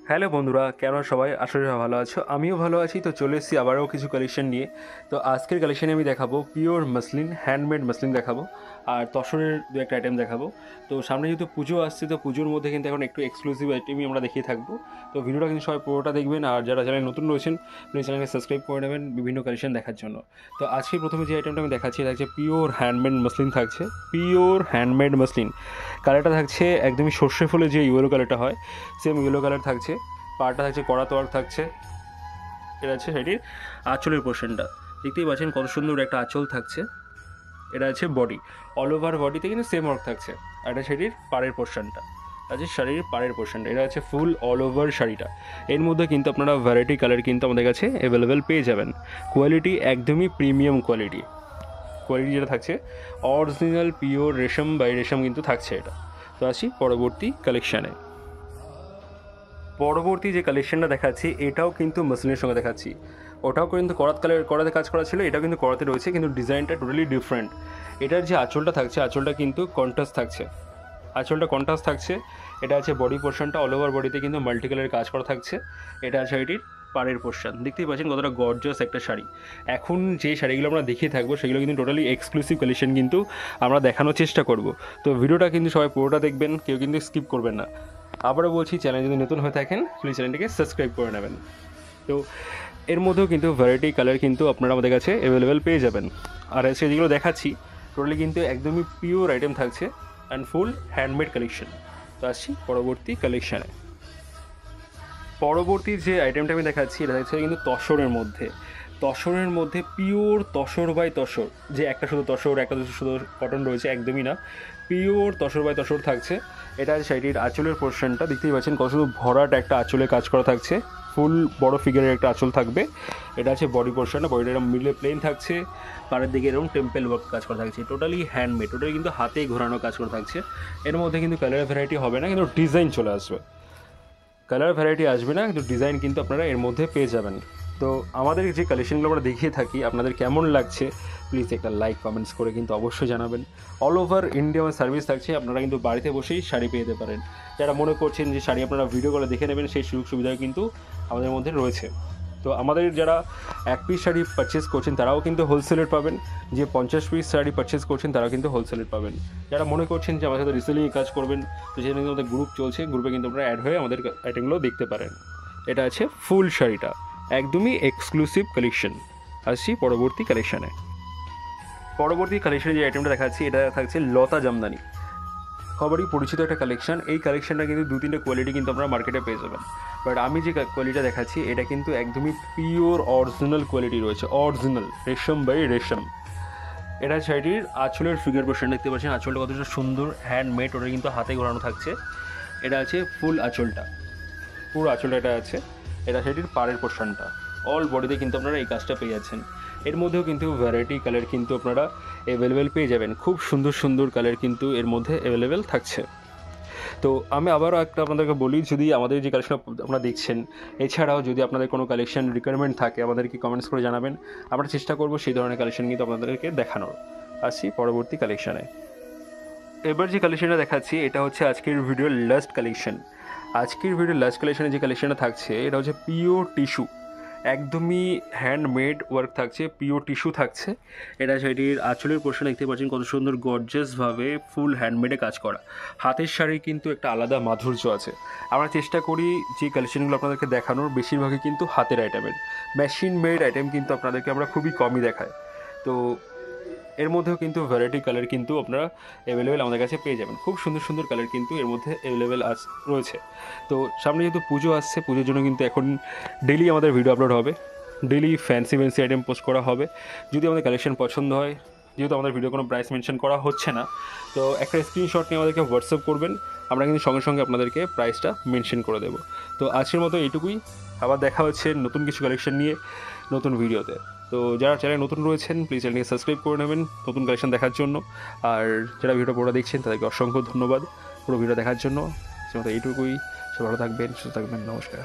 Hello বন্ধুরা, কেন সবাই আশা করি ভালো আছো। আমিও ভালো আছি। তো চলে এসেছি আবারও কিছু কালেকশন নিয়ে। তো আজকের কালেকশানে আমি দেখাবো পিওর মাসলিন, হ্যান্ডমেড মাসলিন দেখাবো, আর তসরের দু একটা আইটেম দেখাবো। তো সামনে যেহেতু পুজো আসছে, তো পুজোর মধ্যে কিন্তু এখন একটু এক্সক্লুসিভ আইটেমই আমরা দেখিয়ে থাকবো। তো ভিডিওটা কিন্তু সবাই পুরোটা দেখবেন, আর যারা চ্যানেল নতুন রয়েছেন প্লিজ চ্যানেলকে সাবস্ক্রাইব করে নেবেন বিভিন্ন কালেকশন দেখার জন্য। তো আজকে প্রথমে যে আইটেমটা আমি দেখাচ্ছি এটা হচ্ছে পিওর হ্যান্ডমেড মাসলিন থাকছে। পিওর হ্যান্ডমেড মাসলিন কালারটা থাকছে একদমই সর্ষে ফুলে যে ইয়েলো কালারটা হয়, সেম ইয়েলো কালার থাকছে। পাড়টা থাকছে কড়া তোয়ার থাকছে। এটা হচ্ছে সেটির আঁচলের পোর্শনটা, দেখতেই পাচ্ছেন কত সুন্দর একটা আঁচল থাকছে। এটা আছে বডি, অল ওভার বডিতে কিন্তু সেম ওয়ার্ক থাকছে। আর এটা সেটির পাড়ের পোর্শনটা আছে, শাড়ির পাড়ের পোর্শনটা। এটা হচ্ছে ফুল অল ওভার শাড়িটা। এর মধ্যে কিন্তু আপনারা ভ্যারাইটি কালার কিন্তু আমাদের কাছে অ্যাভেলেবেল পেয়ে যাবেন। কোয়ালিটি একদমই প্রিমিয়াম কোয়ালিটি। কোয়ালিটি যেটা থাকছে অরিজিনাল পিওর রেশম বাই রেশম কিন্তু থাকছে এটা। তো আসি পরবর্তী কালেকশানে। পরবর্তী যে কালেকশনটা দেখাচ্ছি এটাও কিন্তু মাসলিনের সঙ্গে দেখাচ্ছি। ওটাও কিন্তু করাতে কাজ করা ছিল, এটাও কিন্তু করাতে রয়েছে, কিন্তু ডিজাইনটা টোটালি ডিফারেন্ট। এটার যে আঁচলটা থাকছে, আঁচলটা কিন্তু কন্ট্রাস্ট থাকছে। আঁচলটা কন্ট্রাস্ট থাকছে। এটা আছে বডি পোর্শনটা, অল ওভার বডিতে কিন্তু মাল্টি কালারের কাজ করা থাকছে। এটা আছে এটির পাড়ের পোর্শন। দেখতেই পাচ্ছেন কতটা গর্জিয়াস একটা শাড়ি। এখন যে শাড়িগুলো আমরা দেখিয়ে থাকবো সেগুলো কিন্তু টোটালি এক্সক্লুসিভ কালেকশন কিন্তু আমরা দেখানোর চেষ্টা করব। তো ভিডিওটা কিন্তু সবাই পুরোটা দেখবেন, কেউ কিন্তু স্কিপ করবেন না। আবারও বলছি, চ্যানেল যদি নতুন হয়ে থাকেন প্লিজ চ্যানেলটিকে সাবস্ক্রাইব করে নেবেন। তো এর মধ্যেও কিন্তু ভ্যারাইটি কালার কিন্তু আপনারা আমাদের কাছে অ্যাভেলেবেল পেয়ে যাবেন। আর আজকে যেগুলো দেখাচ্ছি টোটালি কিন্তু একদমই পিওর আইটেম থাকছে অ্যান্ড ফুল হ্যান্ডমেড কালেকশন। তো আসছি পরবর্তী কালেকশানে। পরবর্তী যে আইটেমটা আমি দেখাচ্ছি এটা হচ্ছে কিন্তু তসরের মধ্যে। তসরের মধ্যে পিওর তসর বাই তসর, যে একটা শুধু তসর একটা শুধু কটন রয়েছে, একদমই না, পিওর তসর বাই তসর থাকছে। এটা শাড়ির আঁচলের পোর্শনটা দেখতেই পাচ্ছেন কত শুধু ভরাট একটা আঁচলে কাজ করা থাকছে। ফুল বড় ফিগারের একটা আঁচল থাকবে। এটা আছে বডি পোর্শনটা, বডিটা এরকম মিডলে প্লেন থাকছে, পাড়ের দিকে এরকম টেম্পেল ওয়ার্ক কাজ করা থাকছে। টোটালি হ্যান্ডমেড, টোটালি কিন্তু হাতেই ঘোরানো কাজ করা থাকছে। এর মধ্যে কিন্তু কালার ভ্যারাইটি হবে না, কিন্তু ডিজাইন চলে আসবে। কালার ভ্যারাইটি আসবে না, কিন্তু ডিজাইন কিন্তু আপনারা এর মধ্যে পেয়ে যাবেন। তো আমাদের যে কালেকশনগুলো আমরা দেখিয়ে থাকি আপনাদের কেমন লাগছে প্লিজ একটা লাইক কমেন্টস করে কিন্তু অবশ্যই জানাবেন। অল ওভার ইন্ডিয়া আমার সার্ভিস থাকছে, আপনারা কিন্তু বাড়িতে বসেই শাড়ি পেয়ে যেতে পারেন। যারা মনে করছেন যে শাড়ি আপনারা ভিডিও করে দেখে নেবেন, সেই সুযোগ সুবিধাও কিন্তু আমাদের মধ্যে রয়েছে। তো আমাদের যারা এক পিস শাড়ি পারচেস করছেন তারাও কিন্তু হোলসেলের পাবেন, যে 50 পিস শাড়ি পারচেস করছেন তারাও কিন্তু হোলসেলের পাবেন। যারা মনে করছেন যে আমার সাথে রিসেলিংয়ে কাজ করবেন, তো সেখানে কিন্তু আমাদের গ্রুপ চলছে, গ্রুপে কিন্তু আপনারা অ্যাড হয়ে আমাদের আইটেমগুলো দেখতে পারেন। এটা আছে ফুল শাড়িটা, একদমই এক্সক্লুসিভ কালেকশন। আসছি পরবর্তী কালেকশানে। পরবর্তী কালেকশানে যে আইটেমটা দেখাচ্ছি এটা থাকছে লতা জামদানি। সবারই পরিচিত একটা কালেকশন। এই কালেকশনটা কিন্তু 2-3টে কোয়ালিটি কিন্তু আপনারা মার্কেটে পেয়ে যাবেন, বাট আমি যে কোয়ালিটিটা দেখাচ্ছি এটা কিন্তু একদমই পিওর অরিজিনাল কোয়ালিটি রয়েছে, অরিজিনাল রেশম বাই রেশম। এটা শাড়িটির আঁচলের ফিগার পোর্শন দেখতে পাচ্ছেন, আঁচলটা কতটা সুন্দর হ্যান্ডমেড, ওটা কিন্তু হাতে ঘোরানো থাকছে। এটা আছে ফুল আঁচলটা, পুরো আঁচলটা এটা আছে। এটা শাড়িটির পাড়ের পোর্শনটা, অল বডিতে কিন্তু আপনারা এই কাজটা পেয়ে যাচ্ছেন। এর মধ্যেও কিন্তু ভ্যারাইটি কালার কিন্তু আপনারা অ্যাভেলেবেল পেয়ে যাবেন, খুব সুন্দর সুন্দর কালার কিন্তু এর মধ্যে অ্যাভেলেবেল থাকছে। তো আমি আবারও একটা আপনাদেরকে বলি, যদি আমাদের যে কালেকশন আপনারা দেখছেন এছাড়াও যদি আপনাদের কোনো কালেকশন রিকোয়ারমেন্ট থাকে আমাদেরকে কমেন্টস করে জানাবেন, আমরা চেষ্টা করবো সেই ধরনের কালেকশন কিন্তু আপনাদেরকে দেখানোর। আসছি পরবর্তী কালেকশানে। এবার যে কালেকশনটা দেখাচ্ছি এটা হচ্ছে আজকের ভিডিওর লাস্ট কালেকশন। আজকের ভিডিওর লাস্ট কালেকশনে যে কালেকশনটা থাকছে এটা হচ্ছে পিওর টিস্যু, একদমই হ্যান্ডমেড ওয়ার্ক থাকছে, পিওর টিস্যু থাকছে। এটা সেটির আঁচলের পোর্শন দেখতে পাচ্ছেন কত সুন্দর গর্জিয়াসভাবে ফুল হ্যান্ডমেডে কাজ করা। হাতের শাড়ির কিন্তু একটা আলাদা মাধুর্য আছে। আমরা চেষ্টা করি যে কালেকশনগুলো আপনাদেরকে দেখানোর বেশিরভাগই কিন্তু হাতের আইটেমের, মেশিন মেড আইটেম কিন্তু আপনাদেরকে আমরা খুবই কমই দেখাই। তো এর মধ্যেও কিন্তু ভ্যারাইটি কালার কিন্তু আপনারা অ্যাভেলেবেল আমাদের কাছে পেয়ে যাবেন, খুব সুন্দর সুন্দর কালার কিন্তু এর মধ্যে অ্যাভেলেবেল রয়েছে। তো সামনে যেহেতু পুজো আসছে, পুজোর জন্য কিন্তু এখন ডেলি আমাদের ভিডিও আপলোড হবে, ডেলি ফ্যান্সি আইটেম পোস্ট করা হবে। যদি আমাদের কালেকশন পছন্দ হয়, যেহেতু আমাদের ভিডিও কোনো প্রাইস মেনশন করা হচ্ছে না, তো একটা স্ক্রিনশট নিয়ে আমাদেরকে হোয়াটসঅ্যাপ করবেন, আমরা কিন্তু সঙ্গে সঙ্গে আপনাদেরকে প্রাইসটা মেনশন করে দেবো। তো আজকের মতো এইটুকুই, আবার দেখা হচ্ছে নতুন কিছু কালেকশন নিয়ে নতুন ভিডিওতে। তো যারা চ্যানেল নতুন রয়েছেন প্লিজ চ্যানেলকে সাবস্ক্রাইব করে নেবেন নতুন কালেকশন দেখার জন্য। আর যারা ভিডিও পুরো দেখছেন তাদেরকে অসংখ্য ধন্যবাদ পুরো ভিডিও দেখার জন্য। এইটুকুই, সে ভালো থাকবেন, সুস্থ থাকবেন, নমস্কার।